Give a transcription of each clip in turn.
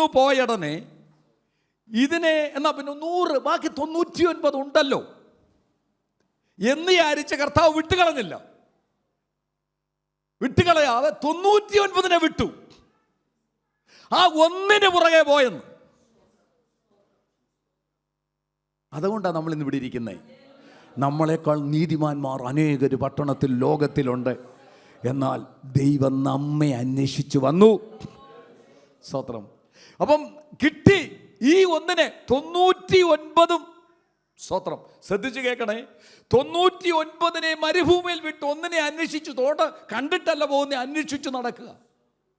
1 പോയടനെ ഇതിനെ എന്നാ പിന്നെ 100, ബാക്കി 99 ഉണ്ടല്ലോ എന്ന് വിചാരിച്ച കർത്താവ് വിട്ടുകളഞ്ഞില്ല. വിട്ടുകളയാതെ 99 വിട്ടു. ആ 1 പുറകെ പോയെന്ന്. അതുകൊണ്ടാണ് നമ്മൾ ഇന്ന് ഇവിടെ ഇരിക്കുന്നത്. നമ്മളെക്കാൾ നീതിമാന്മാർ അനേകർ പട്ടണത്തിൽ ലോകത്തിലുണ്ട്. എന്നാൽ ദൈവം നമ്മെ അന്വേഷിച്ചു വന്നു. സ്തോത്രം. അപ്പം കിട്ടി ഈ 1 99. സ്തോത്രം. ശ്രദ്ധിച്ച് കേൾക്കണേ. 99 മരുഭൂമിയിൽ വിട്ട് 1 അന്വേഷിച്ചു. തോട്ട കണ്ടിട്ടല്ല പോകുന്നത്, അന്വേഷിച്ചു നടക്കുക.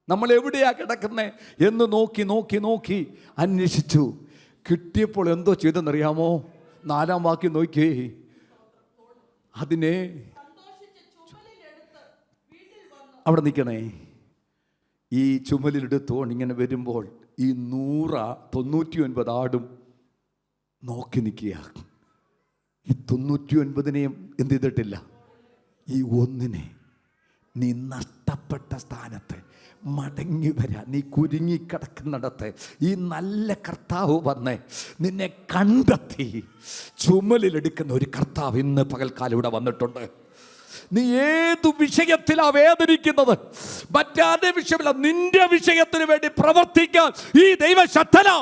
നമ്മൾ എവിടെയാ കിടക്കുന്നത് എന്ന് നോക്കി നോക്കി നോക്കി അന്വേഷിച്ചു. കിട്ടിയപ്പോൾ എന്തോ ചെയ്തെന്നറിയാമോ? 4-ാം വാക്യം നോക്കി. അതിനെ അവിടെ നിൽക്കണേ. ഈ ചുമലിലെടുത്തോണ്ട് ഇങ്ങനെ വരുമ്പോൾ ഈ 99 ആടും നോക്കി നിൽക്കുക. ഈ 99-നെയും എന്ത് ചെയ്തിട്ടില്ല. ഈ 1 നീ നഷ്ടപ്പെട്ട സ്ഥാനത്ത് മടങ്ങി വരാൻ, നീ കുരുങ്ങിക്കിടക്കുന്നിടത്ത് ഈ നല്ല കർത്താവ് വന്ന് നിന്നെ കണ്ടെത്തി ചുമലിലെടുക്കുന്ന ഒരു കർത്താവ് ഇന്ന് പകൽക്കാലം ഇവിടെ വന്നിട്ടുണ്ട്. നീ ഏതു വിഷയത്തിലാ വേദനിക്കുന്നത്? മറ്റാരുടെ വിഷയമല്ല, നിന്റെ വിഷയത്തിന് വേണ്ടി പ്രവർത്തിക്കാൻ ഈ ദൈവശക്തനാ.